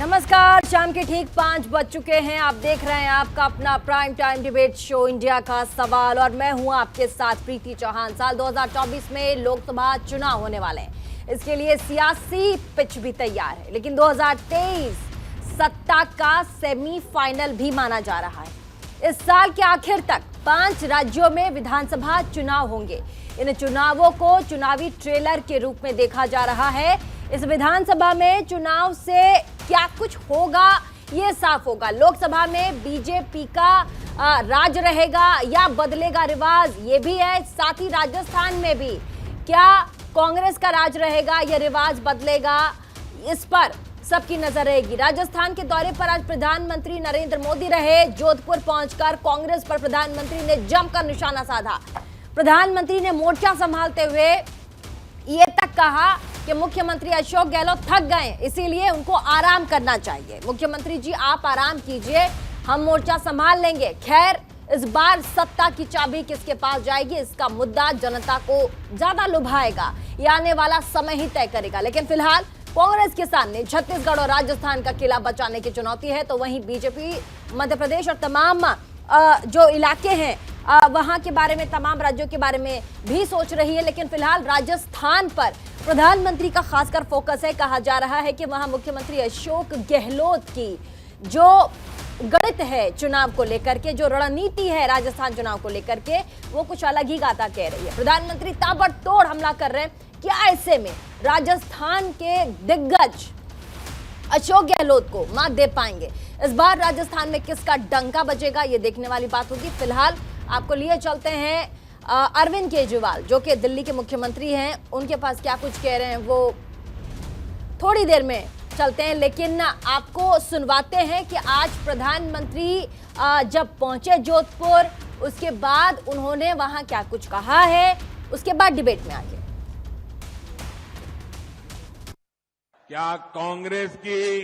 नमस्कार, शाम के ठीक 5 बज चुके हैं। आप देख रहे हैं आपका अपना prime time debate show India का सवाल और मैं हूं आपके साथ प्रीति चौहान। साल 2024 में लोकसभा चुनाव होने वाले हैं, इसके लिए सियासी पिच भी तैयार है, लेकिन 2023 सत्ता का सेमीफाइनल भी माना जा रहा है। इस साल के आखिर तक 5 राज्यों में विधानसभा चुनाव होंगे। इन चुनावों को चुनावी ट्रेलर के रूप में देखा जा रहा है। इस विधानसभा में चुनाव से क्या कुछ होगा ये साफ होगा। लोकसभा में बीजेपी का राज रहेगा या बदलेगा रिवाज, ये भी है। साथ ही राजस्थान में भी क्या कांग्रेस का राज रहेगा या रिवाज बदलेगा, इस पर सबकी नजर रहेगी। राजस्थान के दौरे पर आज प्रधानमंत्री नरेंद्र मोदी रहे। जोधपुर पहुंचकर कांग्रेस पर प्रधानमंत्री ने जमकर निशाना साधा। प्रधानमंत्री ने मोर्चा संभालते हुए ये तक कहा कि मुख्यमंत्री अशोक गहलोत थक गए, इसीलिए उनको आराम करना चाहिए। मुख्यमंत्री जी आप आराम कीजिए, हम मोर्चा संभाल लेंगे। खैर, इस बार सत्ता की चाबी किसके पास जाएगी, इसका मुद्दा जनता को ज्यादा लुभाएगा, ये आने वाला समय ही तय करेगा। लेकिन फिलहाल कांग्रेस के सामने छत्तीसगढ़ और राजस्थान का किला बचाने की चुनौती है, तो वहीं बीजेपी मध्य प्रदेश और तमाम जो इलाके हैं वहां के बारे में, तमाम राज्यों के बारे में भी सोच रही है। लेकिन फिलहाल राजस्थान पर प्रधानमंत्री का खासकर फोकस है। कहा जा रहा है कि वहां मुख्यमंत्री अशोक गहलोत की जो गणित है चुनाव को लेकर के, जो रणनीति है राजस्थान चुनाव को लेकर के, वो कुछ अलग ही गाता कह रही है। प्रधानमंत्री ताबड़तोड़ हमला कर रहे हैं। क्या ऐसे में राजस्थान के दिग्गज अशोक गहलोत को मात दे पाएंगे? इस बार राजस्थान में किसका डंका बजेगा, ये देखने वाली बात होगी। फिलहाल आपको लिए चलते हैं अरविंद केजरीवाल, जो कि दिल्ली के मुख्यमंत्री हैं, उनके पास क्या कुछ कह रहे हैं वो थोड़ी देर में चलते हैं। लेकिन आपको सुनवाते हैं कि आज प्रधानमंत्री जब पहुंचे जोधपुर, उसके बाद उन्होंने वहां क्या कुछ कहा है, उसके बाद डिबेट में आगे। क्या कांग्रेस की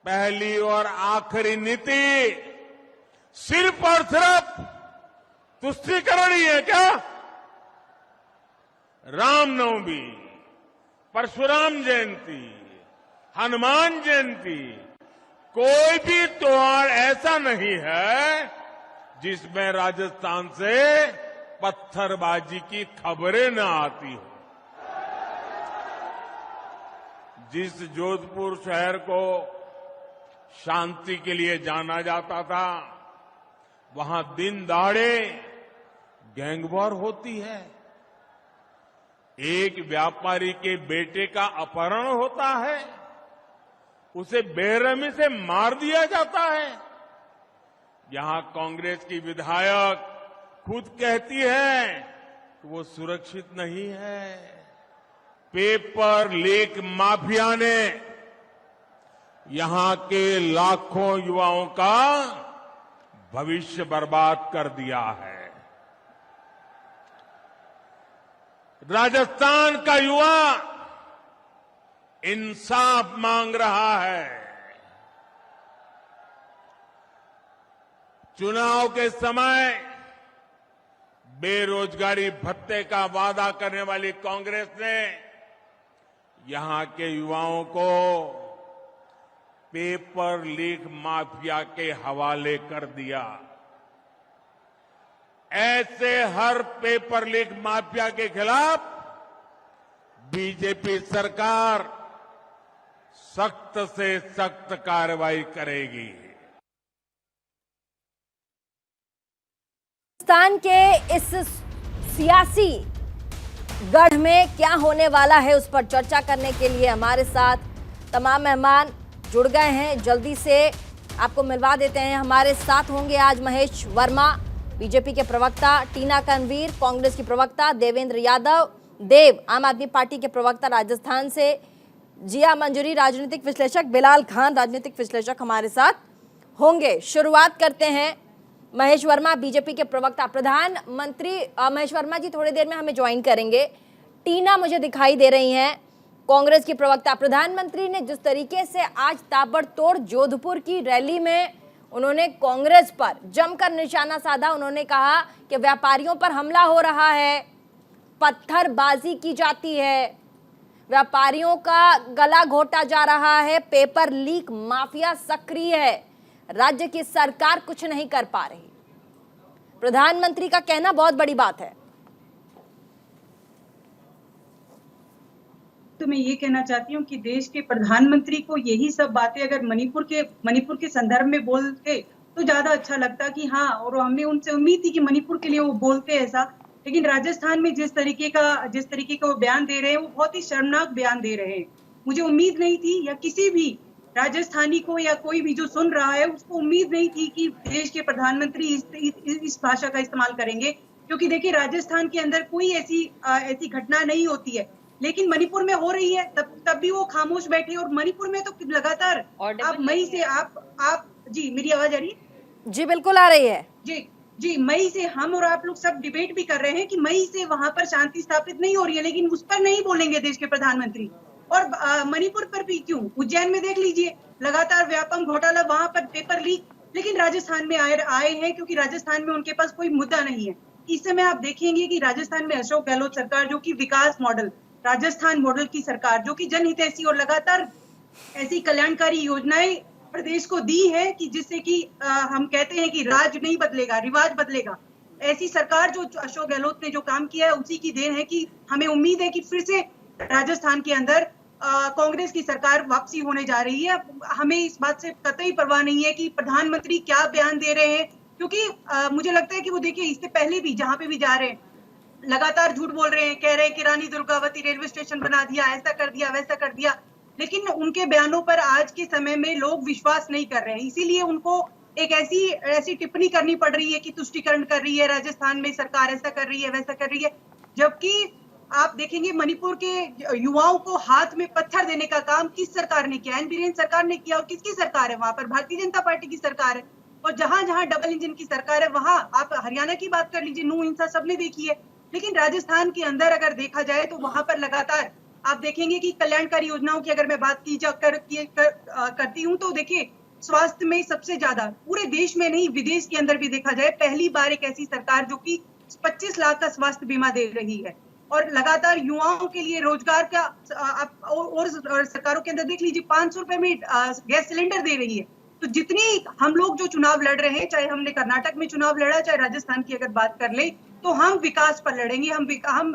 पहली और आखिरी नीति सिर्फ और सिर्फ तुष्टीकरण ही है क्या? रामनवमी, परशुराम जयंती, हनुमान जयंती, कोई भी त्योहार ऐसा नहीं है जिसमें राजस्थान से पत्थरबाजी की खबरें न आती हो। जिस जोधपुर शहर को शांति के लिए जाना जाता था, वहां दिन दहाड़े गैंगवॉर होती है। एक व्यापारी के बेटे का अपहरण होता है, उसे बेरहमी से मार दिया जाता है। यहां कांग्रेस की विधायक खुद कहती है कि वो सुरक्षित नहीं है। पेपर लीक माफिया ने यहां के लाखों युवाओं का भविष्य बर्बाद कर दिया है। राजस्थान का युवा इंसाफ मांग रहा है। चुनाव के समय बेरोजगारी भत्ते का वादा करने वाली कांग्रेस ने यहां के युवाओं को पेपर लीक माफिया के हवाले कर दिया। ऐसे हर पेपर लीक माफिया के खिलाफ बीजेपी सरकार सख्त से सख्त कार्रवाई करेगी। राजस्थान के इस सियासी गढ़ में क्या होने वाला है, उस पर चर्चा करने के लिए हमारे साथ तमाम मेहमान जुड़ गए हैं। जल्दी से आपको मिलवा देते हैं। हमारे साथ होंगे आज महेश वर्मा, बीजेपी के प्रवक्ता, टीना कनवीर, कांग्रेस की प्रवक्ता, देवेंद्र यादव, देव, आम आदमी पार्टी के प्रवक्ता राजस्थान से, जिया मंजूरी, राजनीतिक विश्लेषक, बिलाल खान, राजनीतिक विश्लेषक हमारे साथ होंगे। शुरुआत करते हैं महेश वर्मा, बीजेपी के प्रवक्ता। प्रधानमंत्री महेश वर्मा जी थोड़ी देर में हमें ज्वाइन करेंगे। टीना मुझे दिखाई दे रही हैं, कांग्रेस की प्रवक्ता। प्रधानमंत्री ने जिस तरीके से आज ताबड़तोड़ जोधपुर की रैली में उन्होंने कांग्रेस पर जमकर निशाना साधा, उन्होंने कहा कि व्यापारियों पर हमला हो रहा है, पत्थरबाजी की जाती है, व्यापारियों का गला घोटा जा रहा है, पेपर लीक माफिया सक्रिय है, राज्य की सरकार कुछ नहीं कर पा रही। प्रधानमंत्री का कहना बहुत बड़ी बात है। तो मैं ये कहना चाहती हूँ कि देश के प्रधानमंत्री को यही सब बातें अगर मणिपुर के संदर्भ में बोलते तो ज्यादा अच्छा लगता कि हाँ, और हमने उनसे उम्मीद थी कि मणिपुर के लिए वो बोलते ऐसा। लेकिन राजस्थान में जिस तरीके का वो बयान दे रहे हैं, वो बहुत ही शर्मनाक बयान दे रहे हैं। मुझे उम्मीद नहीं थी, या किसी भी राजस्थानी को या कोई भी जो सुन रहा है उसको उम्मीद नहीं थी कि देश के प्रधानमंत्री इस भाषा का इस्तेमाल करेंगे। क्योंकि देखिए, राजस्थान के अंदर कोई ऐसी घटना नहीं होती है, लेकिन मणिपुर में हो रही है, तब भी वो खामोश बैठे। और मणिपुर में तो लगातार आप मई से आप जी, मेरी आवाज आ रही है? जी बिल्कुल आ रही है। जी, मई से हम और आप लोग सब डिबेट भी कर रहे हैं कि मई से वहां पर शांति स्थापित नहीं हो रही है, लेकिन उस पर नहीं बोलेंगे देश के प्रधानमंत्री। और मणिपुर पर भी क्यों? उज्जैन में देख लीजिए, लगातार व्यापम घोटाला, वहां पर पेपर लीक, लेकिन राजस्थान में आए हैं क्योंकि राजस्थान में उनके पास कोई मुद्दा नहीं है। इस समय आप देखेंगे कि राजस्थान में अशोक गहलोत सरकार, जो कि विकास मॉडल, राजस्थान मॉडल की सरकार, जो कि जनहितैषी और लगातार ऐसी कल्याणकारी योजनाएं प्रदेश को दी है कि जिससे कि हम कहते हैं कि राज नहीं बदलेगा, रिवाज बदलेगा। ऐसी सरकार जो अशोक गहलोत ने जो काम किया है, उसी की देन है कि हमें उम्मीद है कि फिर से राजस्थान के अंदर कांग्रेस की सरकार वापसी होने जा रही है। हमें इस बात से कतई परवाह नहीं है कि प्रधानमंत्री क्या बयान दे रहे हैं, क्योंकि मुझे लगता है कि वो देखिए, इससे पहले भी जहां पे भी जा रहे हैं लगातार झूठ बोल रहे हैं, कह रहे हैं कि रानी दुर्गावती रेलवे स्टेशन बना दिया, ऐसा कर दिया, वैसा कर दिया, लेकिन उनके बयानों पर आज के समय में लोग विश्वास नहीं कर रहे हैं। इसीलिए उनको एक ऐसी टिप्पणी करनी पड़ रही है कि तुष्टीकरण कर रही है, राजस्थान में सरकार ऐसा कर रही है, वैसा कर रही है। जबकि आप देखेंगे मणिपुर के युवाओं को हाथ में पत्थर देने का काम किस सरकार ने किया? एन बीरेन सरकार ने किया। और किसकी सरकार है वहां पर? भारतीय जनता पार्टी की सरकार है। और जहां जहां डबल इंजन की सरकार है, वहां आप हरियाणा की बात कर लीजिए, नू हिंसा सबने देखी है। लेकिन राजस्थान के अंदर अगर देखा जाए तो वहां पर लगातार आप देखेंगे कि कल्याणकारी योजनाओं की अगर मैं बात करती हूँ तो देखिए, स्वास्थ्य में सबसे ज्यादा पूरे देश में नहीं, विदेश के अंदर भी देखा जाए, पहली बार एक ऐसी सरकार जो कि 25 लाख का स्वास्थ्य बीमा दे रही है। और लगातार युवाओं के लिए रोजगार का और सरकारों के अंदर देख लीजिए, 500 रुपए में गैस सिलेंडर दे रही है। तो जितनी हम लोग जो चुनाव लड़ रहे हैं, चाहे हमने कर्नाटक में चुनाव लड़ा, चाहे राजस्थान की अगर बात कर ले, तो हम विकास पर लड़ेंगे, हम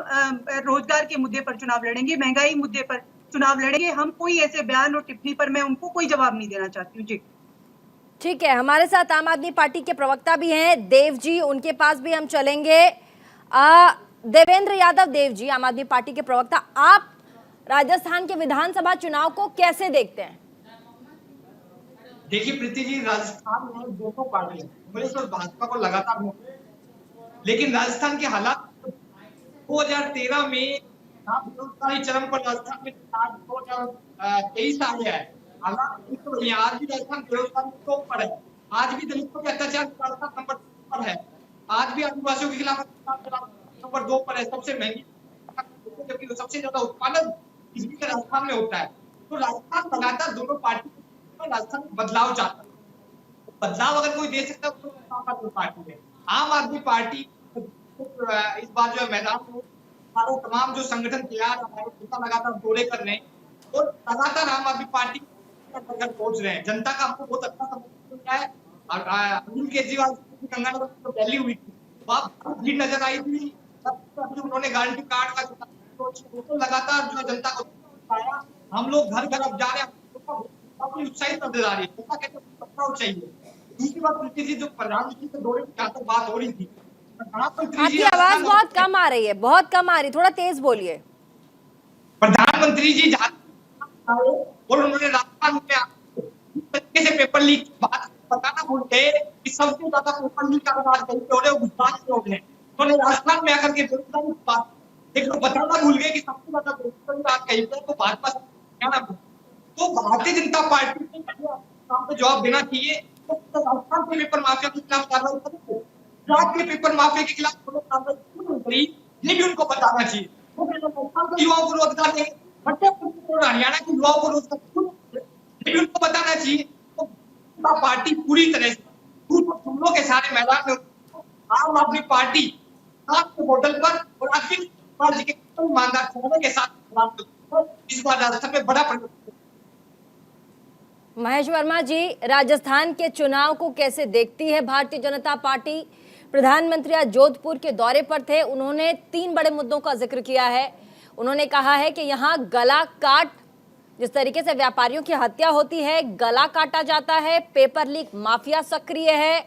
रोजगार के मुद्दे पर चुनाव लड़ेंगे, महंगाई मुद्दे पर चुनाव लड़ेंगे। हम कोई ऐसे बयान और टिप्पणी पर मैं उनको कोई जवाब नहीं देना चाहती हूँ। जी ठीक है, हमारे साथ आम आदमी पार्टी के प्रवक्ता भी हैं देव जी, उनके पास भी हम चलेंगे। देवेंद्र यादव देव जी, आम आदमी पार्टी के प्रवक्ता, आप राजस्थान के विधानसभा चुनाव को कैसे देखते हैं? देखिए प्रीति जी, राजस्थान में दोनों पार्टियां कांग्रेस और भाजपा को लगातार, लेकिन राजस्थान के हालात 2013 में बेरोजगारी चरम पर राजस्थान में 2023 आ गया है। हालात तो नहीं, आज भी राजस्थान बेरोजगारी के ऊपर है, आज भी दलितों के अत्याचार राजस्थान नंबर 2 पर है, आज भी आदिवासियों के खिलाफ नंबर 2 पर है, सबसे महंगी, जबकि सबसे ज्यादा उत्पादन बिजली के राजस्थान में होता है। तो राजस्थान लगातार दोनों पार्टी राजस्थान में बदलाव चाहता है। बदलाव अगर कोई दे सकता है तो आम आदमी पार्टी है। आम आदमी पार्टी इस बार जो है मैदान में हमारे तमाम जो संगठन तैयार, हमारे नेता लगातार दौरे कर रहे हैं और लगातार आम आदमी पार्टी घर पहुंच रहे हैं। जनता का हमको बहुत अच्छा समर्थन मिल रहा है। अनिल केजरीवाल की गंगानगर में रैली हुई थी, वहां भीड़ नजर आई थी, उन्होंने गारंटी कार्ड का तो लगातार जो जनता को आया। हम लोग घर घर अब जा रहे हैं, अपनी उत्साहित नजर आ रही है, चाहिए। दूसरी बात प्रीति जी, जो प्रधानमंत्री के दौरे की बात हो रही थी, आपकी आवाज बहुत कम आ रही है, बहुत कम आ रही, थोड़ा तेज बोलिए। प्रधानमंत्री जी और उन्होंने राजस्थान में से पेपर लीक की बात बताना भूल गए कि सबसे ज्यादा पेपर लीक का बात गुजरात के लोग हैं। उन्होंने राजस्थान में आकर के बेरोजगारी की बात बताना भूल गए कि सबसे ज्यादा बेरोजगारी बात कही तो भाजपा से। तो भारतीय जनता पार्टी को जवाब देना चाहिए, तो राजस्थान के पेपर माफिया के खिलाफ कार्रवाई करें, गुजरात के पेपर माफिया के खिलाफ कार्रवाई क्यों नहीं करी, ये भी उनको बताना चाहिए। युवाओं को रोजगार देंगे, हरियाणा के युवाओं को रोजगार, ये भी उनको बताना चाहिए। तो पार्टी पूरी तरह से जुमलों के सारे मैदान में, आम आदमी पार्टी मॉडल पर और अखिल ईमानदार के साथ तो इस बार राजस्थान में बड़ा परिवर्तन। महेश वर्मा जी, राजस्थान के चुनाव को कैसे देखती है भारतीय जनता पार्टी? प्रधानमंत्री आज जोधपुर के दौरे पर थे, उन्होंने 3 बड़े मुद्दों का जिक्र किया है। उन्होंने कहा है कि यहाँ गला काट, जिस तरीके से व्यापारियों की हत्या होती है, गला काटा जाता है, पेपर लीक माफिया सक्रिय है,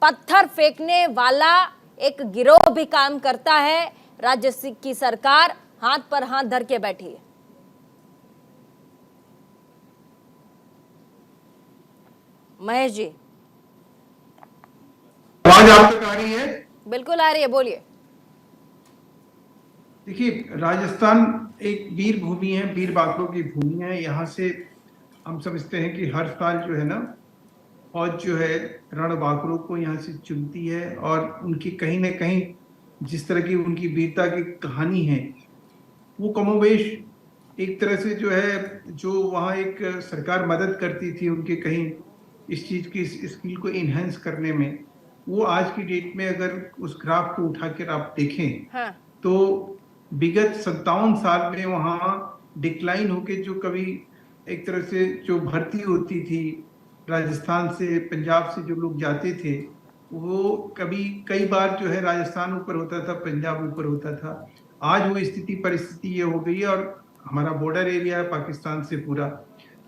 पत्थर फेंकने वाला एक गिरोह भी काम करता है, राज्य की सरकार हाथ पर हाथ धर के बैठी है। महेश जी, आवाज आप तक आ रही है? बिल्कुल आ रही है, बोलिए। देखिए, राजस्थान एक वीर भूमि है, वीर बांकुरों की भूमि है। यहाँ से हम समझते हैं कि हर साल जो है ना, फौज जो है रण बांकुरों को यहाँ से चुनती है और उनकी कहीं ना कहीं जिस तरह की उनकी वीरता की कहानी है, वो कमोबेश एक तरह से जो है, जो वहाँ एक सरकार मदद करती थी उनके कहीं इस चीज की स्किल को इनहेंस करने में, वो आज की डेट में अगर उस ग्राफ को उठा कर आप देखें, हाँ। तो विगत 57 साल में वहाँ डिक्लाइन होके जो कभी एक तरह से जो भर्ती होती थी राजस्थान से, पंजाब से जो लोग जाते थे, वो कभी कई बार जो है राजस्थान ऊपर होता था, पंजाब ऊपर होता था। आज वो स्थिति परिस्थिति ये हो गई है और हमारा बॉर्डर एरिया है पाकिस्तान से पूरा,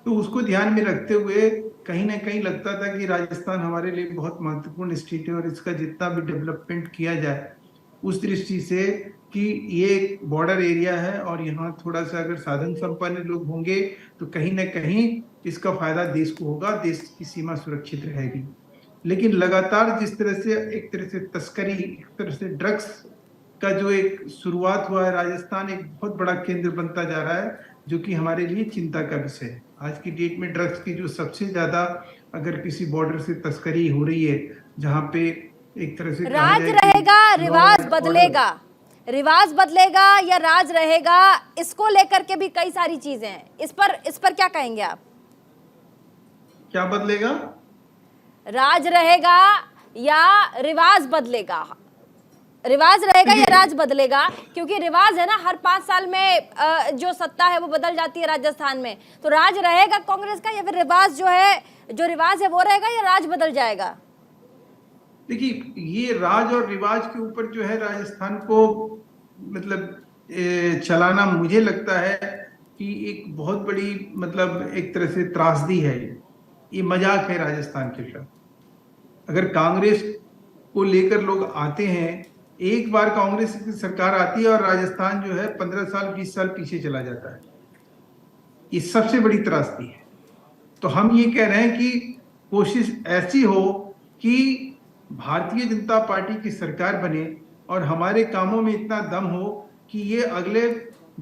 तो उसको ध्यान में रखते हुए कहीं ना कहीं लगता था कि राजस्थान हमारे लिए बहुत महत्वपूर्ण स्टेट है और इसका जितना भी डेवलपमेंट किया जाए उस दृष्टि से कि ये एक बॉर्डर एरिया है और यहाँ थोड़ा सा अगर साधन संपन्न लोग होंगे तो कहीं ना कहीं इसका फायदा देश को होगा, देश की सीमा सुरक्षित रहेगी। लेकिन लगातार जिस तरह से एक तरह से तस्करी, एक तरह से ड्रग्स का जो एक शुरुआत हुआ है, राजस्थान एक बहुत बड़ा केंद्र बनता जा रहा है, जो कि हमारे लिए चिंता का विषय है। आज की डेट में ड्रग्स की जो सबसे ज्यादा अगर किसी बॉर्डर से तस्करी हो रही है, जहाँ पे एक तरह से राज रहेगा, रिवाज बदलेगा, रिवाज बदलेगा या राज रहेगा, इसको लेकर के भी कई सारी चीजें हैं। इस पर क्या कहेंगे आप? क्या बदलेगा? राज रहेगा या रिवाज बदलेगा? रिवाज रहेगा या राज बदलेगा? क्योंकि रिवाज है ना, हर 5 साल में जो सत्ता है वो बदल जाती है राजस्थान में। तो राज रहेगा कांग्रेस का या फिर रिवाज जो है, जो रिवाज है वो रहेगा या राज बदल जाएगा? देखिए, ये राज और रिवाज के ऊपर जो है राजस्थान को मतलब चलाना, मुझे लगता है कि एक बहुत बड़ी मतलब एक तरह से त्रासदी है। ये मजाक है राजस्थान के साथ। अगर कांग्रेस को लेकर लोग आते हैं, एक बार कांग्रेस की सरकार आती है और राजस्थान जो है 15 साल 20 साल पीछे चला जाता है। ये सबसे बड़ी त्रासदी है। तो हम ये कह रहे हैं कि कोशिश ऐसी हो कि भारतीय जनता पार्टी की सरकार बने और हमारे कामों में इतना दम हो कि ये अगले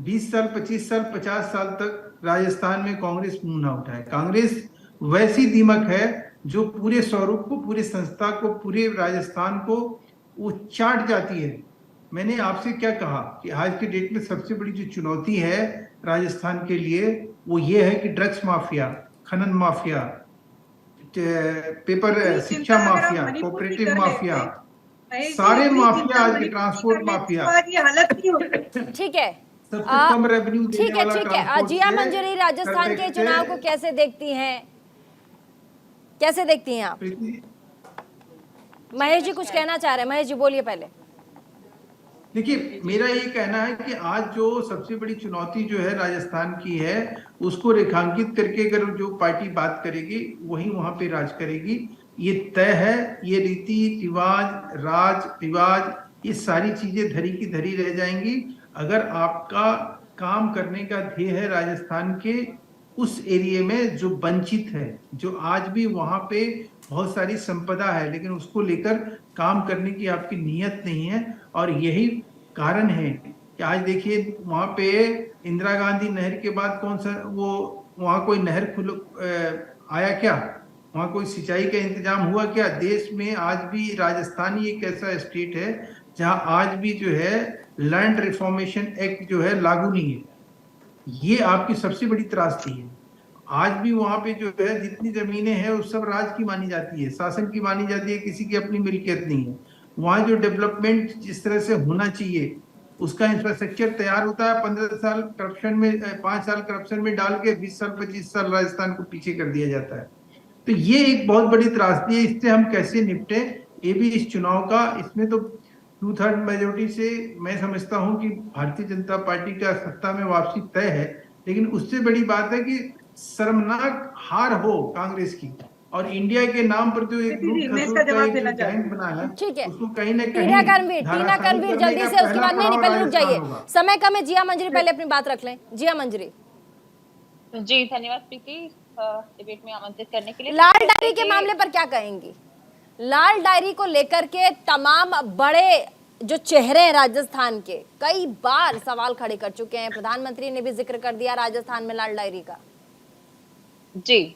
20 साल 25 साल 50 साल तक राजस्थान में कांग्रेस मुंह ना उठाए। कांग्रेस वैसी दीमक है जो पूरे स्वरूप को, पूरे संस्था को, पूरे राजस्थान को वो चाट जाती है। मैंने आपसे क्या कहा कि आज के डेट में सबसे बड़ी जो चुनौती है राजस्थान के लिए वो ये है कि ड्रग्स माफिया, खनन माफिया, पेपर शिक्षा माफिया, कोऑपरेटिव माफिया, सारे माफिया, आज के ट्रांसपोर्ट माफिया, ये हालत नहीं होती। ठीक है, सबसे कम रेवेन्यू ठीक है, ठीक है। जिया मंजरी, राजस्थान के चुनाव को कैसे देखती हैं? कैसे देखती हैं आप? महेश जी कुछ कहना चाह रहे हैं, महेश जी बोलिए पहले। देखिए, मेरा ये कहना है कि आज जो सबसे बड़ी चुनौती जो है राजस्थान की है, उसको रेखांकित करके अगर जो पार्टी बात करेगी वही वहां पे राज करेगी, ये तय है। ये रीति रिवाज, राज रिवाज, ये सारी चीजें धरी की धरी रह जाएंगी। अगर आपका काम करने का ध्येय है राजस्थान के उस एरिया में जो वंचित है, जो आज भी वहां पे बहुत सारी संपदा है लेकिन उसको लेकर काम करने की आपकी नीयत नहीं है, और यही कारण है कि आज देखिए वहां पे इंदिरा गांधी नहर के बाद कौन सा वो वहां कोई नहर आया क्या? वहां कोई सिंचाई का इंतजाम हुआ क्या? देश में आज भी राजस्थान ही एक ऐसा स्टेट है जहां आज भी जो है लैंड रिफॉर्मेशन एक्ट जो है लागू नहीं है। ये आपकी सबसे बड़ी त्रासदी है। आज भी वहां पे जो है जितनी जमीनें हैं वो सब राज की मानी जाती है, शासन की मानी जाती है, किसी की अपनी मिल्कियत नहीं है। वहां जो डेवलपमेंट जिस तरह से होना चाहिए उसका इंफ्रास्ट्रक्चर तैयार होता है, 15 साल करप्शन में, 5 साल करप्शन में डाल के 20 साल 25 साल राजस्थान को पीछे कर दिया जाता है। तो ये एक बहुत बड़ी त्रासदी है, इससे हम कैसे निपटे, ये भी इस चुनाव का, इसमें तो 2/3 मेजोरिटी से मैं समझता हूं कि भारतीय जनता पार्टी का सत्ता में वापसी तय है। लेकिन उससे बड़ी बात है कि शर्मनाक हार हो कांग्रेस की, और इंडिया के नाम पर जो एक लूट मैं खसोट इसका का जवाब एक देना जो चाहती गैंग हूँ। बना है, ठीक है, उसको कहीं ना कहीं टीना करणवीर धराशायी जल्दी करने से, का उसके बाद नहीं पहला पहले रुक पड़ाव जाइए, राजस्थान समय कम है। जिया मंजरी पहले अपनी बात रख लें। जिया मंजरी जी धन्यवाद प्रीति, डिबेट में आमंत्रित करने के लिए। लाल डायरी के मामले पर क्या कहेंगी? लाल डायरी को लेकर के तमाम बड़े जो चेहरे हैं राजस्थान के कई बार सवाल खड़े कर चुके हैं, प्रधानमंत्री ने भी जिक्र कर दिया राजस्थान में लाल डायरी का। जी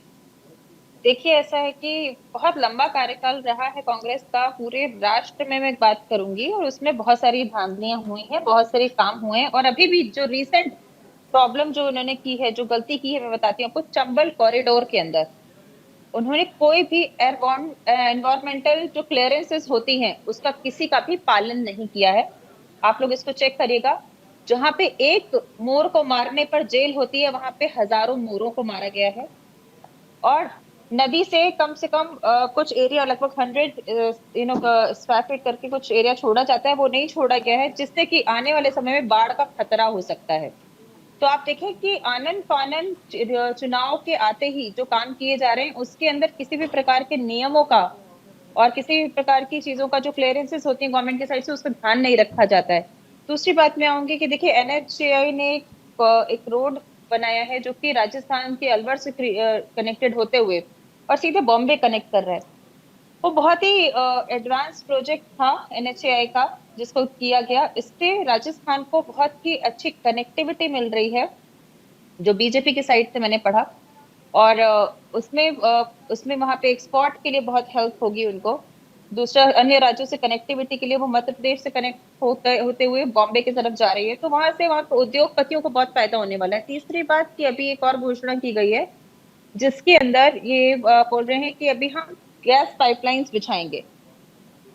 देखिए, ऐसा है कि बहुत लंबा कार्यकाल रहा है कांग्रेस का पूरे राष्ट्र में, मैं बात करूंगी, और उसमें बहुत सारी धांधलियां हुई हैं, बहुत सारे काम हुए हैं। और अभी भी जो रिसेंट प्रॉब्लम जो उन्होंने की है, जो गलती की है, मैं बताती हूँ आपको। चंबल कॉरिडोर के अंदर उन्होंने कोई भी एनवायरमेंटल जो क्लियरेंसेस होती हैं उसका किसी का भी पालन नहीं किया है। आप लोग इसको चेक करिएगा। जहां पे एक मोर को मारने पर जेल होती है, वहां पे हजारों मोरों को मारा गया है। और नदी से कम कुछ एरिया, लगभग 100 स्क्वायर फीट करके कुछ एरिया छोड़ा जाता है, वो नहीं छोड़ा गया है, जिससे कि आने वाले समय में बाढ़ का खतरा हो सकता है। तो आप देखें कि आनन फानन चुनाव के आते ही जो काम किए जा रहे हैं, उसके अंदर किसी भी प्रकार के नियमों का और किसी भी प्रकार की चीजों का जो क्लियरेंसेस होती है गवर्नमेंट के साइड से, उसका ध्यान नहीं रखा जाता है। दूसरी बात मैं आऊंगी कि देखिए, NHAI ने एक रोड बनाया है जो कि राजस्थान के अलवर से कनेक्टेड होते हुए और सीधे बॉम्बे कनेक्ट कर रहा है। वो बहुत ही एडवांस प्रोजेक्ट था NHAI का, जिसको किया गया। इससे राजस्थान को बहुत ही अच्छी कनेक्टिविटी मिल रही है, जो बीजेपी की साइड से मैंने पढ़ा। और उसमें वहां पे एक्सपोर्ट के लिए बहुत हेल्प होगी उनको। दूसरा, अन्य राज्यों से कनेक्टिविटी के लिए वो मध्य प्रदेश से कनेक्ट होते हुए बॉम्बे की तरफ जा रही है, तो वहां से वहां उद्योगपतियों को बहुत फायदा होने वाला है। तीसरी बात कि अभी एक और घोषणा की गई है, जिसके अंदर ये बोल रहे हैं कि अभी हम गैस पाइपलाइंस बिछाएंगे।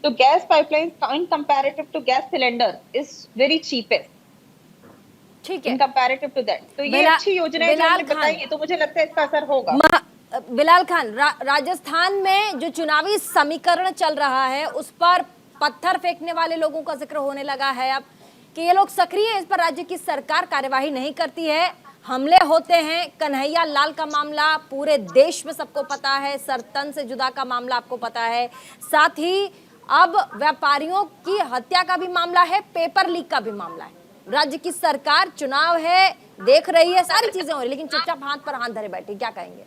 तो gas pipelines in comparative to gas cylinder is very cheapest, ठीक है, इन कंपैरेटिव टू दैट। तो ये अच्छी योजना है जो हमने बताई है, तो मुझे लगता है इसका असर होगा। बिलाल खान, राजस्थान में जो चुनावी समीकरण चल रहा है उस पर पत्थर फेंकने वाले लोगों का जिक्र होने लगा है अब, कि ये लोग सक्रिय हैं, इस पर राज्य की सरकार कार्यवाही नहीं करती है, हमले होते हैं। कन्हैया लाल का मामला पूरे देश में सबको पता है, सरतन से जुदा का मामला आपको पता है, साथ ही अब व्यापारियों की हत्या का भी मामला है, पेपर लीक का भी मामला है। राज्य की सरकार, चुनाव है, देख रही है, सारी चीजें हो रही, लेकिन चुपचाप हाथ पर हाथ धरे बैठी, क्या कहेंगे?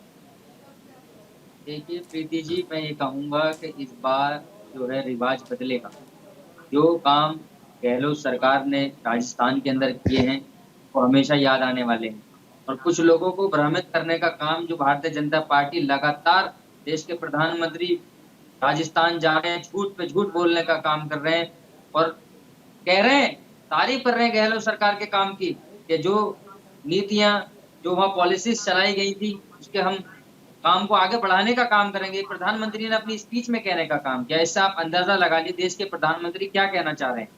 देखिए प्रीति जी, मैं ये कहूँगा कि इस बार जो है रिवाज बदलेगा। जो काम गहलोत सरकार ने राजस्थान के अंदर किए हैं वो हमेशा याद आने वाले हैं। और कुछ लोगों को भ्रमित करने का काम जो भारतीय जनता पार्टी लगातार, देश के प्रधानमंत्री राजस्थान जा रहे हैं, झूठ पे झूठ बोलने का काम कर रहे हैं और कह रहे हैं, तारीफ कर रहे हैं गहलोत सरकार के काम की, कि जो नीतियां, जो वहाँ पॉलिसीज चलाई गई थी, उसके हम काम को आगे बढ़ाने का काम करेंगे। प्रधानमंत्री ने अपनी स्पीच में कहने का काम किया। इससे आप अंदाजा लगा लीजिए देश के प्रधानमंत्री क्या कहना चाह रहे हैं।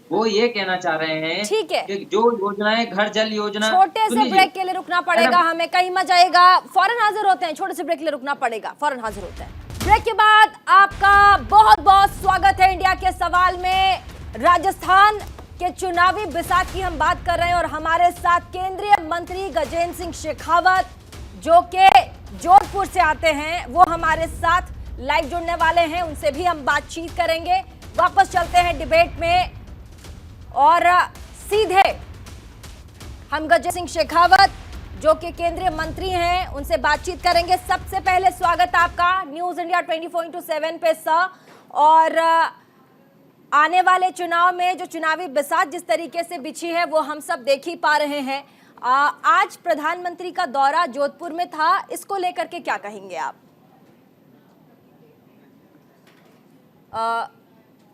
वो ये कहना चाह रहे हैं, ठीक है, कि जो योजनाएं, घर जल योजना। छोटे से ब्रेक के लिए रुकना पड़ेगा हमें, कहीं मत जाएगा, फौरन हाजिर होते हैं। छोटे से ब्रेक के लिए रुकना पड़ेगा, फौरन हाजिर होते हैं। ब्रेक के बाद आपका बहुत बहुत स्वागत है इंडिया के सवाल में। राजस्थान के चुनावी बिसात की हम बात कर रहे हैं और हमारे साथ केंद्रीय मंत्री गजेंद्र सिंह शेखावत, जो कि जोधपुर से आते हैं, वो हमारे साथ लाइव जुड़ने वाले हैं, उनसे भी हम बातचीत करेंगे। वापस चलते हैं डिबेट में और सीधे हम गजेंद्र सिंह शेखावत, जो कि केंद्रीय मंत्री हैं, उनसे बातचीत करेंगे। सबसे पहले स्वागत आपका न्यूज इंडिया 24/7 पे सर। और आने वाले चुनाव में जो चुनावी बिसात जिस तरीके से बिछी है वो हम सब देख ही पा रहे हैं। आज प्रधानमंत्री का दौरा जोधपुर में था, इसको लेकर के क्या कहेंगे आप?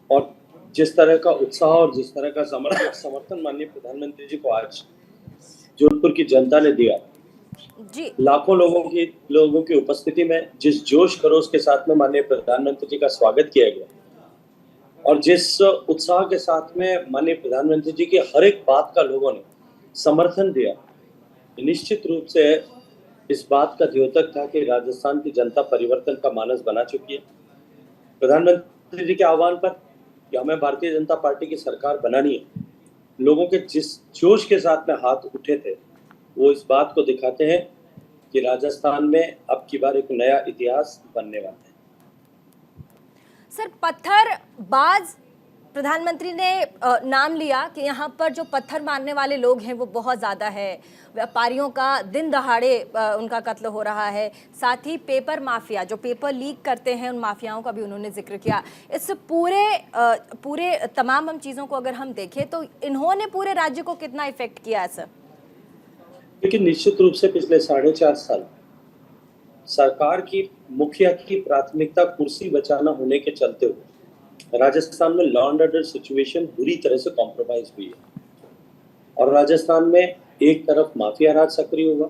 और जिस तरह का उत्साह और जिस तरह का समर्थन माननीय प्रधानमंत्री जी को आज जोधपुर की जनता ने दिया जी, लाखों लोगों की उपस्थिति में जिस जोश खरोश के साथ में माननीय प्रधानमंत्री जी का स्वागत किया गया, और जिस उत्साह के साथ में माननीय प्रधानमंत्री जी की हर एक बात का लोगों ने समर्थन दिया, निश्चित रूप से इस बात का द्योतक था कि राजस्थान की जनता परिवर्तन का मानस बना चुकी है। प्रधानमंत्री जी के आह्वान पर कि हमें भारतीय जनता पार्टी की सरकार बनानी है, लोगों के जिस जोश के साथ में हाथ उठे थे, वो इस बात को दिखाते हैं कि राजस्थान में अब की बार एक नया इतिहास बनने वाला है। सर, पत्थरबाज प्रधानमंत्री ने नाम लिया कि यहाँ पर जो पत्थर मारने वाले लोग हैं वो बहुत ज़्यादा है। व्यापारियों का दिन दहाड़े उनका कत्ल हो रहा है। साथ ही पेपर माफिया, जो पेपर लीक करते हैं, उन माफियाओं का भी उन्होंने जिक्र किया। इस पूरे तमाम हम चीज़ों को अगर हम देखें तो इन्होंने पूरे राज्य को कितना इफेक्ट किया है सर? लेकिन निश्चित रूप से पिछले 4.5 साल सरकार की मुखिया की प्राथमिकता कुर्सी बचाना होने के चलते हुए राजस्थान में लॉ एंड ऑर्डर सिचुएशन बुरी तरह से कॉम्प्रोमाइज हुई है। और राजस्थान में एक तरफ माफिया राज सक्रिय हुआ,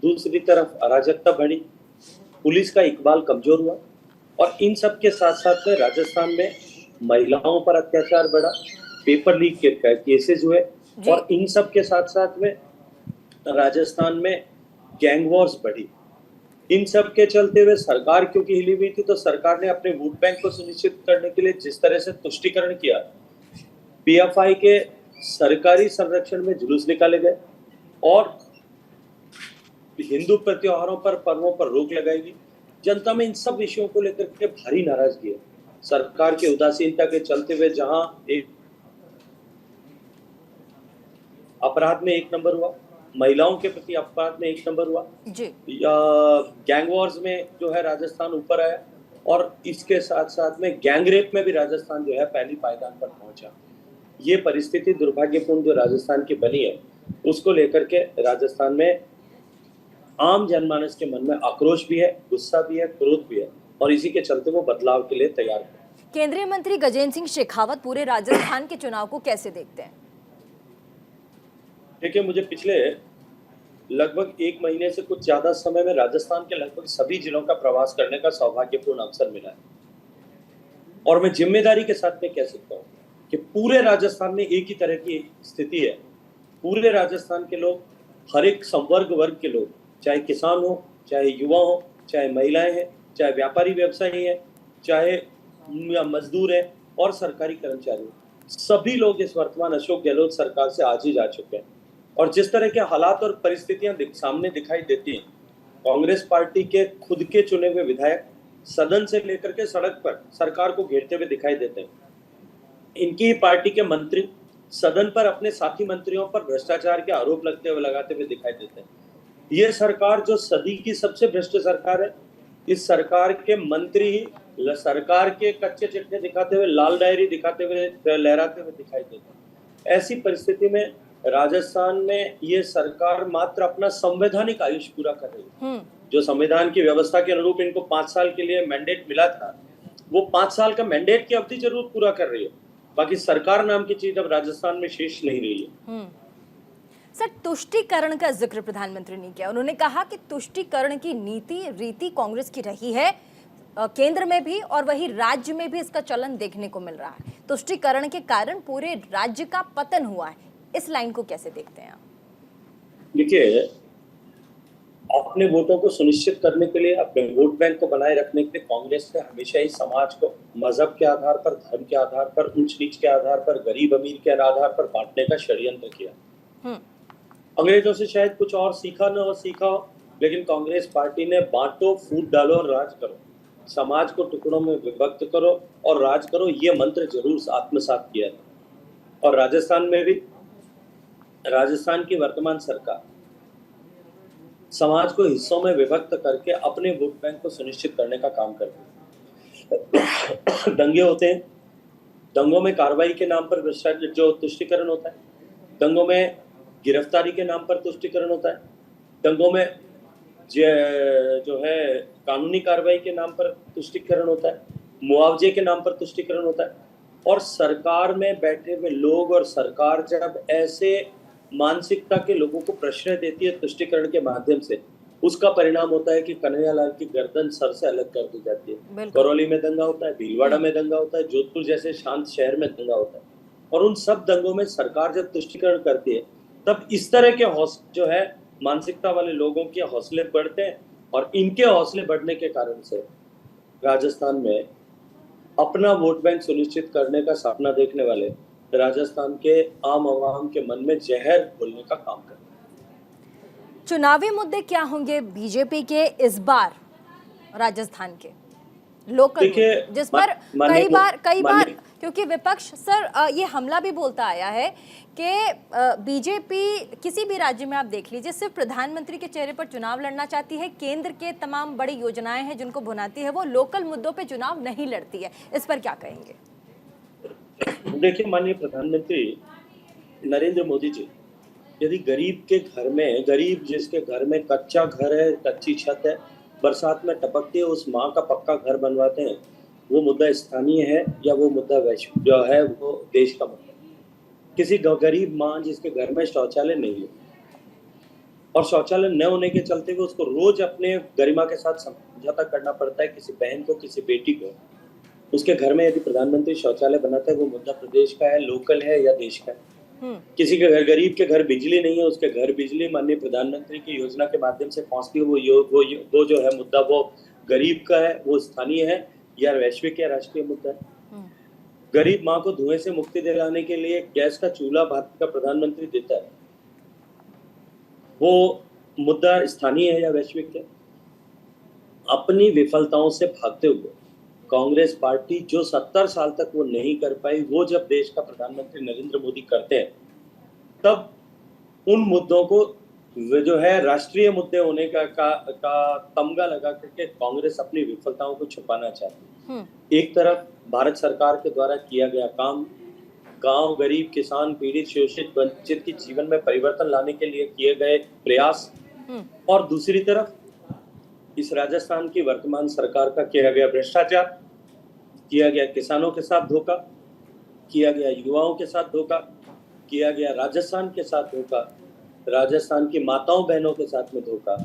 दूसरी तरफ अराजकता बढ़ी, पुलिस का इकबाल कमजोर हुआ, और इन सब के साथ साथ में राजस्थान में महिलाओं पर अत्याचार बढ़ा, पेपर लीक के केसेस हुए, और इन सब के साथ साथ में राजस्थान में गैंग वॉर्स बढ़ी। इन सब के चलते हुए सरकार क्योंकि हिली हुई थी, तो सरकार ने अपने वोट बैंक को सुनिश्चित करने के लिए जिस तरह से तुष्टीकरण किया, पीएफआई के सरकारी संरक्षण में जुलूस निकाले गए और हिंदू त्योहारों पर, पर्वों पर रोक लगाई गई। जनता में इन सब विषयों को लेकर के भारी नाराजगी है। सरकार की उदासीनता के चलते हुए जहां एक अपराध में 1 नंबर हुआ, महिलाओं के प्रति अपराध में 1 नंबर हुआ जी, गैंग वॉर्स में जो है राजस्थान ऊपर आया, और इसके साथ साथ में गैंग रेप में भी राजस्थान जो है पहली पायदान पर पहुंचा। ये परिस्थिति दुर्भाग्यपूर्ण जो राजस्थान की बनी है, उसको लेकर के राजस्थान में आम जनमानस के मन में आक्रोश भी है, गुस्सा भी है, क्रोध भी है, और इसी के चलते वो बदलाव के लिए तैयार है। केंद्रीय मंत्री गजेंद्र सिंह शेखावत पूरे राजस्थान के चुनाव को कैसे देखते हैं? देखिए, मुझे पिछले लगभग 1 महीने से कुछ ज्यादा समय में राजस्थान के लगभग सभी जिलों का प्रवास करने का सौभाग्यपूर्ण अवसर मिला है, और मैं जिम्मेदारी के साथ में कह सकता हूँ कि पूरे राजस्थान में एक ही तरह की स्थिति है। पूरे राजस्थान के लोग, हर एक संवर्ग के लोग, चाहे किसान हो, चाहे युवा हो, चाहे महिलाएं हैं, चाहे व्यापारी व्यवसायी हैं, चाहे मजदूर हैं और सरकारी कर्मचारी, सभी लोग इस वर्तमान अशोक गहलोत सरकार से आज ही जा चुके हैं। और जिस तरह के हालात और परिस्थितियां सामने दिखाई देती हैं, कांग्रेस पार्टी के खुद के चुने हुए विधायक सदन से लेकर के सड़क पर सरकार को घेरते हुए दिखाई देते हैं। इनकी ही पार्टी के मंत्री सदन पर अपने साथी मंत्रियों पर भ्रष्टाचार के आरोप लगाते हुए दिखाई देते हैं। ये सरकार जो सदी की सबसे भ्रष्ट सरकार है, इस सरकार के मंत्री ही सरकार के कच्चे चिट्ठे दिखाते हुए, लाल डायरी दिखाते हुए, लहराते हुए दिखाई देते हैं। ऐसी परिस्थिति में राजस्थान में ये सरकार मात्र अपना संवैधानिक आयुष्य पूरा कर रही है। जो संविधान की व्यवस्था के अनुरूप इनको 5 साल के लिए मैंडेट मिला था, वो 5 साल का मैंडेट की अवधि जरूर पूरा कर रही है, बाकी सरकार नाम की चीज अब राजस्थान में शेष नहीं रही है। सर, तुष्टीकरण का जिक्र प्रधानमंत्री ने किया। उन्होंने कहा कि तुष्टीकरण की नीति रीति कांग्रेस की रही है, केंद्र में भी और वही राज्य में भी इसका चलन देखने को मिल रहा है। तुष्टीकरण के कारण पूरे राज्य का पतन हुआ है। इस लाइन को कैसे देखते हैं आप? देखिए, अपने वोटों को सुनिश्चित करने के लिए, अपने वोट बैंक को बनाए रखने के लिए कांग्रेस ने हमेशा ही समाज को मजहब के आधार पर, धर्म के आधार पर, ऊंच नीच के आधार पर, गरीब अमीर के आधार पर बांटने का षड्यंत्र किया। अंग्रेजों से शायद कुछ और सीखा हो, लेकिन कांग्रेस पार्टी ने बांटो, फूट डालो और राज करो, समाज को टुकड़ों में विभक्त करो और राज करो, ये मंत्र जरूर आत्मसात किया है। और राजस्थान में भी राजस्थान की वर्तमान सरकार समाज को हिस्सों में विभक्त करके अपने वोट बैंक को सुनिश्चित करने का काम करती है। दंगे होते हैं, दंगों में कार्रवाई के नाम पर जो तुष्टीकरण होता है, दंगों में गिरफ्तारी के नाम पर तुष्टीकरण होता है, दंगों में जो है कानूनी कार्रवाई के नाम पर तुष्टीकरण होता है, मुआवजे के नाम पर तुष्टीकरण होता है। और सरकार में बैठे हुए लोग और सरकार जब ऐसे मानसिकता के लोगों को प्रश्रय देती है तुष्टीकरण के माध्यम से, उसका परिणाम होता है कि कन्हैयालाल की गर्दन सर से अलग कर दी जाती है। बिल्कुल। करौली में दंगा होता है, भीलवाड़ा में दंगा होता है, जोधपुर जैसे शांत शहर में दंगा होता है, और उन सब दंगों में सरकार जब तुष्टिकरण करती है तब इस तरह के जो है मानसिकता वाले लोगों के हौसले बढ़ते हैं, और इनके हौसले बढ़ने के कारण से राजस्थान में अपना वोट बैंक सुनिश्चित करने का सपना देखने वाले राजस्थान के आम आवाम के मन में जहर घोलने का काम करते हैं। चुनावी मुद्दे क्या होंगे बीजेपी के इस बार राजस्थान के लोकल मुद्दे, जिस पर कई बार क्योंकि विपक्ष सर ये हमला भी बोलता आया है कि बीजेपी किसी भी राज्य में आप देख लीजिए सिर्फ प्रधानमंत्री के चेहरे पर चुनाव लड़ना चाहती है, केंद्र के तमाम बड़ी योजनाएं हैं जिनको भुनाती है, वो लोकल मुद्दों पे चुनाव नहीं लड़ती है। इस पर क्या कहेंगे? देखिए, माननीय प्रधानमंत्री नरेंद्र मोदी जी यदि गरीब के घर में, गरीब जिसके घर में कच्चा घर है, कच्ची छत है, बरसात में टपकती है, उस माँ का पक्का घर बनवाते हैं, वो मुद्दा स्थानीय है या वो मुद्दा वैश्विक जो है वो देश का मुद्दा है। किसी गरीब माँ जिसके घर में शौचालय नहीं है और शौचालय न होने के चलते हुए उसको रोज अपने गरिमा के साथ समझौता करना पड़ता है, किसी बहन को, किसी बेटी को, उसके घर में यदि प्रधानमंत्री शौचालय बनाता है, वो मुद्दा प्रदेश का है, लोकल है या देश का है। किसी के घर, गरीब के घर बिजली नहीं है, उसके घर बिजली माननीय प्रधानमंत्री की योजना के माध्यम से पहुंचती है, वो जो है मुद्दा वो गरीब का है, वो स्थानीय है या वैश्विक या राष्ट्रीय मुद्दा है। गरीब माँ को धुएं से मुक्ति दिलाने के लिए गैस का चूल्हा भारत का प्रधानमंत्री देता है, वो मुद्दा स्थानीय है या वैश्विक है। अपनी विफलताओं से भागते हुए कांग्रेस पार्टी जो 70 साल तक वो नहीं कर पाई, वो जब देश का प्रधानमंत्री नरेंद्र मोदी करते हैं, तब उन मुद्दों को जो है राष्ट्रीय मुद्दे होने का तमगा लगा करके कांग्रेस अपनी विफलताओं को छुपाना चाहती है। एक तरफ भारत सरकार के द्वारा किया गया काम, गांव, गरीब, किसान, पीड़ित, शोषित, वंचित की जीवन में परिवर्तन लाने के लिए किए गए प्रयास, और दूसरी तरफ इस राजस्थान की वर्तमान सरकार का किया गया भ्रष्टाचार, किया गया किसानों के साथ धोखा, किया गया युवाओं के साथ धोखा, किया गया राजस्थान के साथ धोखा, राजस्थान की माताओं बहनों के साथ में धोखा।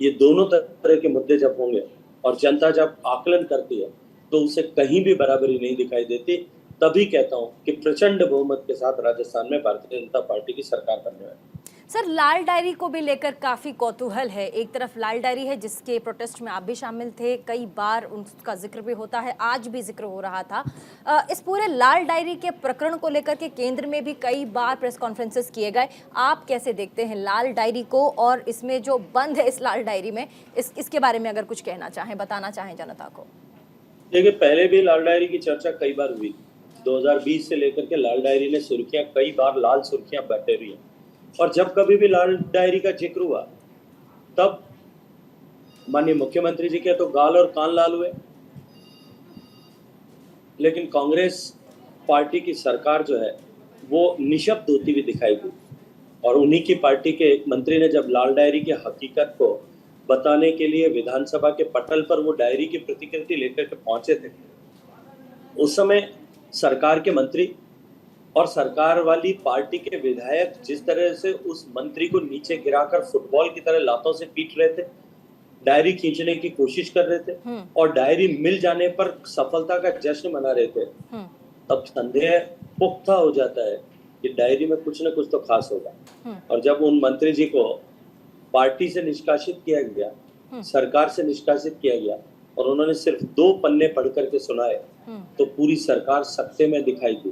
ये दोनों तरह के मुद्दे जब होंगे और जनता जब आकलन करती है तो उसे कहीं भी बराबरी नहीं दिखाई देती। तभी कहता हूं कि प्रचंड बहुमत के साथ राजस्थान में भारतीय जनता पार्टी की सरकार बनने वाली है। सर, लाल डायरी को भी लेकर काफी कौतूहल है। एक तरफ लाल डायरी है जिसके प्रोटेस्ट में आप भी शामिल थे, कई बार उसका जिक्र भी होता है, आज भी जिक्र हो रहा था। इस पूरे लाल डायरी के प्रकरण को लेकर के केंद्र में भी कई बार प्रेस कॉन्फ्रेंसेस किए गए। आप कैसे देखते हैं लाल डायरी को, और इसमें जो बंद है इस लाल डायरी में, इसके बारे में अगर कुछ कहना चाहें, बताना चाहें जनता को? देखिए, पहले भी लाल डायरी की चर्चा कई बार हुई। 2020 से लेकर के लाल डायरी ने सुर्खियां, कई बार लाल सुर्खियां बटोरी हैं, और जब कभी भी लाल डायरी का जिक्र हुआ तब माननीय मुख्यमंत्री जी के तो गाल और कान लाल हुए, लेकिन कांग्रेस पार्टी की सरकार जो है वो निशब्द होती हुई दिखाई दी। और उन्हीं की पार्टी के एक मंत्री ने जब लाल डायरी की हकीकत को बताने के लिए विधानसभा के पटल पर वो डायरी की प्रतिकृति लेकर के पहुंचे थे, उस समय सरकार के मंत्री और सरकार वाली पार्टी के विधायक जिस तरह से उस मंत्री को नीचे गिराकर फुटबॉल की तरह लातों से पीट रहे थे, डायरी खींचने की कोशिश कर रहे थे और डायरी मिल जाने पर सफलता का जश्न मना रहे थे, तब संदेह पुख्ता हो जाता है कि डायरी में कुछ न कुछ तो खास होगा। और जब उन मंत्री जी को पार्टी से निष्कासित किया गया, सरकार से निष्कासित किया गया, और उन्होंने सिर्फ 2 पन्ने पढ़ करके सुनाए, तो पूरी सरकार सत्ते में दिखाई दी,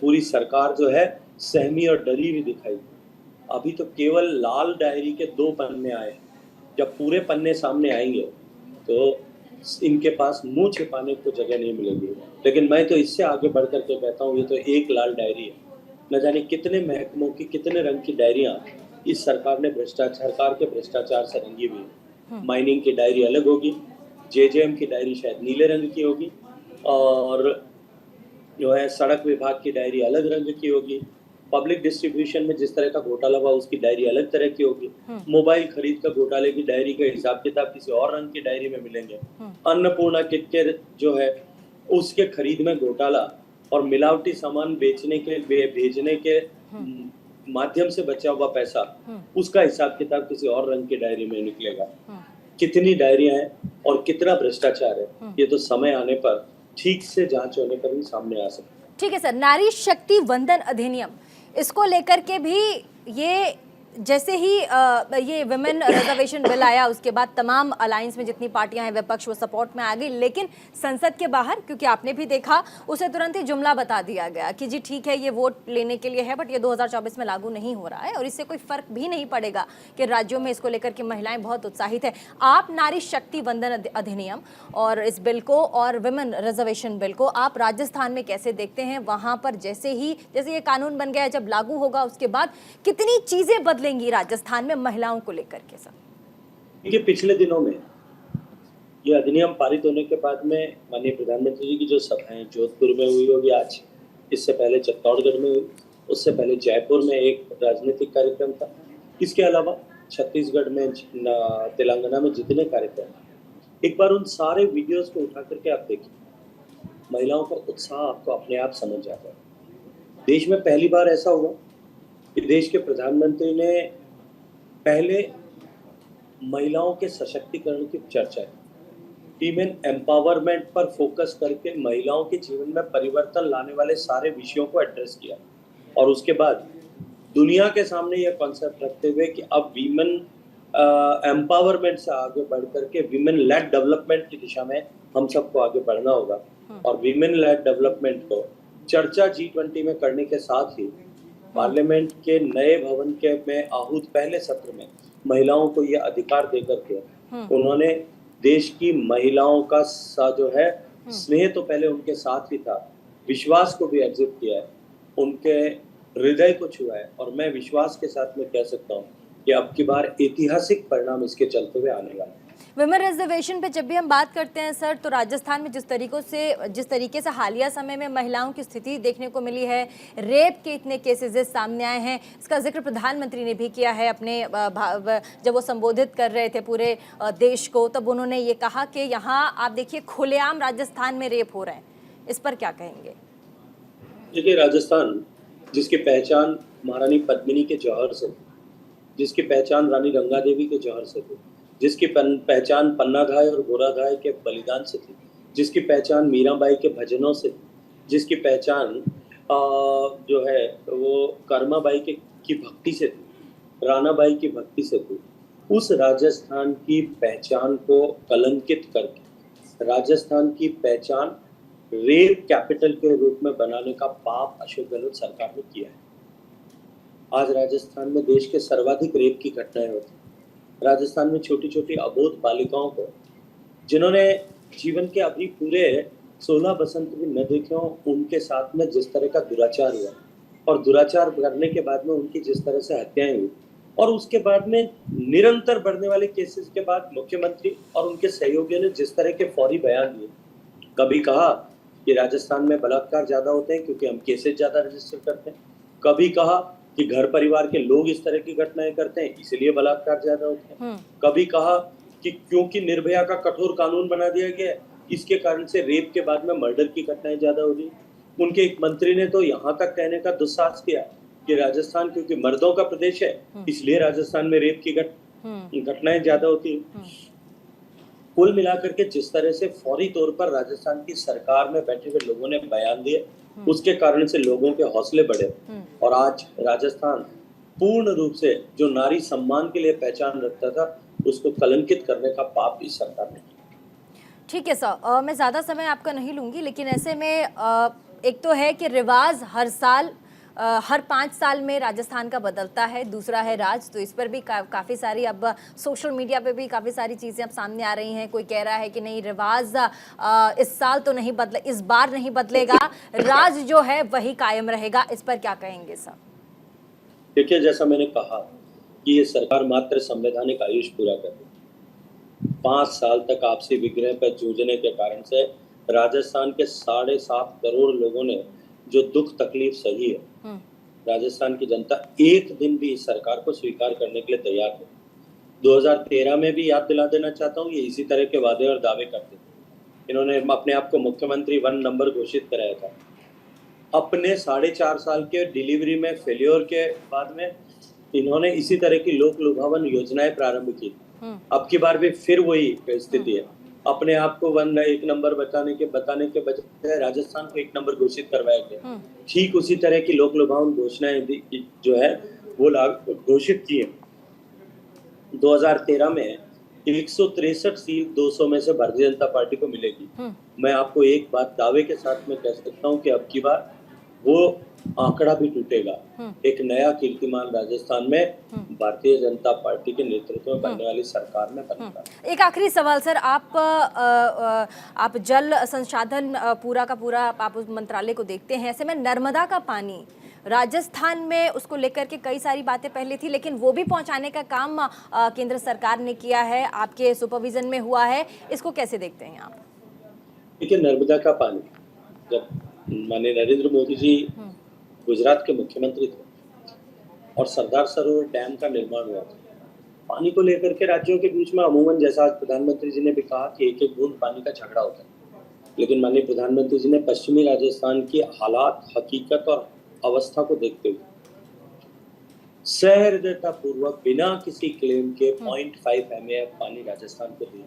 पूरी सरकार जो है सहमी और डरी हुई दिखाई दी। अभी तो केवल लाल डायरी के 2 पन्ने आए, जब पूरे पन्ने सामने आएंगे तो इनके पास मुंह छिपाने को जगह नहीं मिलेगी। लेकिन मैं तो इससे आगे बढ़ करके कहता हूँ, ये तो एक लाल डायरी है, न जाने कितने महकमों की, कितने रंग की डायरियां इस सरकार ने सरकार के भ्रष्टाचार से रंगी हुई है। माइनिंग की डायरी अलग होगी, जेजेएम की डायरी शायद नीले रंग की होगी, और जो है सड़क विभाग की डायरी अलग रंग की होगी, पब्लिक डिस्ट्रीब्यूशन में जिस तरह का घोटाला हुआ उसकी डायरी अलग तरह की होगी, मोबाइल खरीद का घोटाले की डायरी का हिसाब किताब किसी और रंग की डायरी में मिलेंगे, अन्नपूर्णा किट के जो है उसके खरीद में घोटाला और मिलावटी सामान बेचने के भेजने के माध्यम से बचा हुआ पैसा, उसका हिसाब किताब किसी और रंग की डायरी में निकलेगा। कितनी डायरियां हैं और कितना भ्रष्टाचार है, ये तो समय आने पर ठीक से जांच होने पर ही सामने आ सकता है। ठीक है सर, नारी शक्ति वंदन अधिनियम, इसको लेकर के भी ये जैसे ही ये विमेन रिजर्वेशन बिल आया उसके बाद तमाम अलायंस में जितनी पार्टियां हैं विपक्ष वो सपोर्ट में आ गई, लेकिन संसद के बाहर, क्योंकि आपने भी देखा, उसे तुरंत ही जुमला बता दिया गया कि जी ठीक है ये वोट लेने के लिए है बट ये 2024 में लागू नहीं हो रहा है और इससे कोई फर्क भी नहीं पड़ेगा कि राज्यों में इसको लेकर के महिलाएं बहुत उत्साहित है। आप नारी शक्ति वंदन अधिनियम और इस बिल को और विमेन रिजर्वेशन बिल को आप राजस्थान में कैसे देखते हैं? वहां पर जैसे ये कानून बन गया, जब लागू होगा उसके बाद कितनी चीजें बदलेंगी राजस्थान में महिलाओं को लेकर के? सर देखिए, पिछले दिनों में ये अधिनियम पारित होने के बाद में माननीय प्रधानमंत्री जी की जो सभाएं जोधपुर में हुई होगी आज, इससे पहले चित्तौड़गढ़ में हुई, उससे पहले जयपुर में एक राजनीतिक कार्यक्रम था, इसके अलावा छत्तीसगढ़ में, तेलंगाना में जितने कार्यक्रम, एक बार उन सारे वीडियोस को उठा करके आप देखिए, महिलाओं का उत्साह आपको अपने आप समझ आता है। देश में पहली बार ऐसा हुआ कि देश के प्रधानमंत्री ने पहले महिलाओं के सशक्तिकरण की चर्चा की, वीमेन एम्पावरमेंट पर फोकस करके महिलाओं के जीवन में परिवर्तन लाने वाले सारे विषयों को एड्रेस किया, और उसके बाद दुनिया के सामने यह कॉन्सेप्ट रखते हुए कि अब वीमेन एम्पावरमेंट से आगे बढ़ करके वीमेन लेड डेवलपमेंट की दिशा में हम सबको आगे बढ़ना होगा, और वीमेन लेड डेवलपमेंट को चर्चा G20 में करने के साथ ही पार्लियामेंट के नए भवन के में आहूत पहले सत्र में महिलाओं को ये अधिकार दे करके उन्होंने देश की महिलाओं का जो है स्नेह तो पहले उनके साथ ही था, विश्वास को भी अर्जित किया है, उनके हृदय को छुआ है, और मैं विश्वास के साथ में कह सकता हूँ कि अब की बार ऐतिहासिक परिणाम इसके चलते हुए आने वाले हैं। विमेन रिजर्वेशन पे जब भी हम बात करते हैं सर, तो राजस्थान में जिस तरीके से हालिया समय में महिलाओं की स्थिति देखने को मिली है, रेप के इतने केसेस सामने आए हैं, इसका जिक्र प्रधानमंत्री ने भी किया है अपने जब वो संबोधित कर रहे थे पूरे देश को, तब उन्होंने ये कहा कि यहाँ आप देखिए खुलेआम राजस्थान में रेप हो रहे हैं, इस पर क्या कहेंगे? देखिए, राजस्थान जिसकी पहचान महारानी पद्मिनी के जौहर से, जिसकी पहचान रानी गंगा देवी के जौहर से थी, जिसकी पहचान पन्नाधाय और गोराधाय के बलिदान से थी, जिसकी पहचान मीराबाई के भजनों से थी, जिसकी पहचान जो है वो कर्माबाई की भक्ति से थी, रानाबाई की भक्ति से थी, उस राजस्थान की पहचान को कलंकित करके राजस्थान की पहचान रेप कैपिटल के रूप में बनाने का पाप अशोक गहलोत सरकार ने किया है। आज राजस्थान में देश के सर्वाधिक रेप की घटनाएं होती, राजस्थान में छोटी छोटी अबोध बालिकाओं को, जिन्होंने जीवन के अभी पूरे 16 बसंत भी न देखे हों, उनके साथ में जिस तरह का दुराचार हुआ, और दुराचार करने के बाद में उनकी जिस तरह से हत्याएं हुई, और उसके बाद में निरंतर बढ़ने वाले केसेस के बाद मुख्यमंत्री और उनके सहयोगियों ने जिस तरह के फौरी बयान दिए, कभी कहा कि राजस्थान में बलात्कार ज्यादा होते हैं क्योंकि हम केसेस ज्यादा रजिस्टर करते हैं, कभी कहा कि घर परिवार के लोग इस तरह की घटनाएं करते हैं इसलिए बलात्कार ज्यादा होते हैं, कभी कहा कि क्योंकि निर्भया का कठोर कानून बना दिया गया इसके कारण से रेप के बाद में मर्डर की घटनाएं ज्यादा हो रही। उनके एक मंत्री ने तो यहाँ तक कहने का दुस्साहस किया कि राजस्थान क्योंकि मर्दों का प्रदेश है इसलिए राजस्थान में रेप की घटनाएं ज्यादा होती है। कुल मिलाकर के जिस तरह से फौरी तौर पर राजस्थान की सरकार में बैठे हुए लोगों ने बयान दिए, उसके कारण से लोगों के हौसले बढ़े, और आज राजस्थान पूर्ण रूप से जो नारी सम्मान के लिए पहचान रखता था उसको कलंकित करने का पाप इस सरकार ने किया। ठीक है सर, मैं ज़्यादा समय आपका नहीं लूँगी, लेकिन ऐसे में एक तो है कि रिवाज हर साल हर 5 साल में राजस्थान का बदलता है, दूसरा है राज, तो इस पर भी काफ़ी सारी अब सोशल मीडिया पे भी काफ़ी सारी चीज़ें अब सामने आ रही हैं। कोई कह रहा है कि नहीं रिवाज इस साल तो नहीं बदले, इस बार नहीं बदलेगा, राज जो है वही कायम रहेगा, इस पर क्या कहेंगे सर? देखिए, जैसा मैंने कहा कि ये सरकार मात्र संवैधानिक आयुष पूरा कर रही, 5 साल तक आपसी विग्रह पर जूझने के कारण से राजस्थान के 7.5 करोड़ लोगों ने जो दुख तकलीफ सही है, राजस्थान की जनता एक दिन भी इस सरकार को स्वीकार करने के लिए तैयार है। 2013 में भी याद दिला देना चाहता हूँ, ये इसी तरह के वादे और दावे करते थे। इन्होंने अपने आप को मुख्यमंत्री 1 नंबर घोषित कराया था, अपने 4.5 साल के डिलीवरी में फेल्योर के बाद में इन्होंने इसी तरह की लोक लुभावन योजनाएं प्रारंभ की। अब की बार भी फिर वही स्थिति है। अपने आप को एक नंबर बताने के बजाय राजस्थान को 1 नंबर घोषित करवाया गया। ठीक उसी तरह की लोक लुभावन घोषणाएं जो है वो घोषित की है। 2013 में 163 सीट 200 में से भारतीय जनता पार्टी को मिलेगी। मैं आपको एक बात दावे के साथ में कह सकता हूं कि अब की बार वो आंकड़ा भी टूटेगा। एक नया कीर्तिमान राजस्थान में भारतीय जनता पार्टी के नेतृत्व में बनने वाली सरकार में बनेगा। एक आखिरी सवाल सर, आप जल संसाधन पूरा का पूरा आप उस मंत्रालय को देखते हैं, ऐसे में नर्मदा का पानी राजस्थान में उसको लेकर के कई सारी बातें पहले थी, लेकिन वो भी पहुंचाने का काम केंद्र सरकार ने किया है, आपके सुपरविजन में हुआ है, इसको कैसे देखते हैं आप? देखिए, नर्मदा का पानी जब माननीय नरेंद्र मोदी जी गुजरात के मुख्यमंत्री थे और सरदार सरोवर डैम का निर्माण हुआ था, पानी को लेकर के राज्यों के बीच में अमूमन, जैसा आज प्रधानमंत्री जी ने भी कहा कि एक एक बूंद पानी का झगड़ा होता है, लेकिन माननीय प्रधानमंत्री जी ने पश्चिमी राजस्थान की हालात, हकीकत और अवस्था को देखते हुए सहृदयता पूर्वक बिना किसी क्लेम के 0.5 MAF पानी राजस्थान को दिया।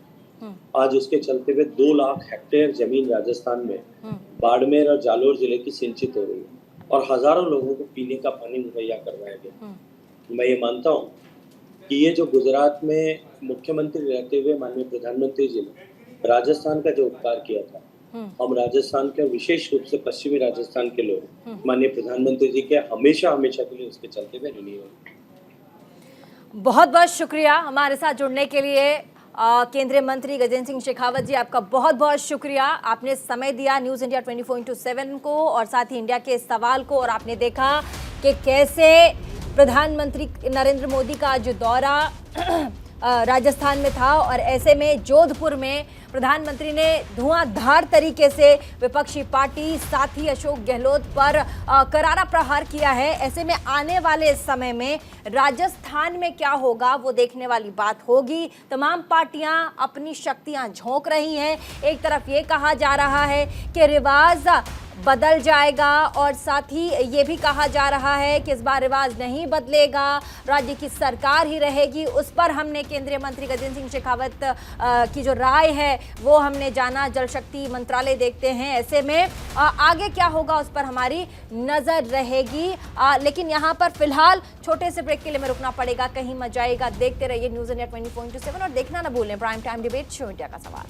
आज उसके चलते हुए 2 लाख हेक्टेयर जमीन राजस्थान में बाड़मेर और जालोर जिले की सिंचित हो रही है और हजारों लोगों को पीने का पानी मुहैया करवाया गया। मैं ये मानता हूँ कि ये जो गुजरात में मुख्यमंत्री रहते हुए माननीय प्रधानमंत्री जी ने राजस्थान का जो उपकार किया था, हम राजस्थान के, विशेष रूप से पश्चिमी राजस्थान के लोग माननीय प्रधानमंत्री जी के हमेशा हमेशा के लिए उसके चलते हुए ऋणी होंगे। बहुत बहुत शुक्रिया हमारे साथ जुड़ने के लिए केंद्रीय मंत्री गजेंद्र सिंह शेखावत जी, आपका बहुत बहुत शुक्रिया। आपने समय दिया न्यूज़ इंडिया 24/7 को और साथ ही इंडिया के सवाल को, और आपने देखा कि कैसे प्रधानमंत्री नरेंद्र मोदी का जो दौरा राजस्थान में था और ऐसे में जोधपुर में प्रधानमंत्री ने धुआंधार तरीके से विपक्षी पार्टी साथी अशोक गहलोत पर करारा प्रहार किया है। ऐसे में आने वाले समय में राजस्थान में क्या होगा वो देखने वाली बात होगी। तमाम पार्टियां अपनी शक्तियां झोंक रही हैं। एक तरफ ये कहा जा रहा है कि रिवाज बदल जाएगा और साथ ही ये भी कहा जा रहा है कि इस बार रिवाज नहीं बदलेगा, राज्य की सरकार ही रहेगी। उस पर हमने केंद्रीय मंत्री गजेंद्र सिंह शेखावत की जो राय है वो हमने जाना। जल शक्ति मंत्रालय देखते हैं, ऐसे में आगे क्या होगा उस पर हमारी नजर रहेगी। लेकिन यहाँ पर फिलहाल छोटे से ब्रेक के लिए हमें रुकना पड़ेगा, कहीं मत जाइएगा। देखते रहिए न्यूज़ इंडिया 24/7 और देखना ना भूलें prime time debate show India का सवाल।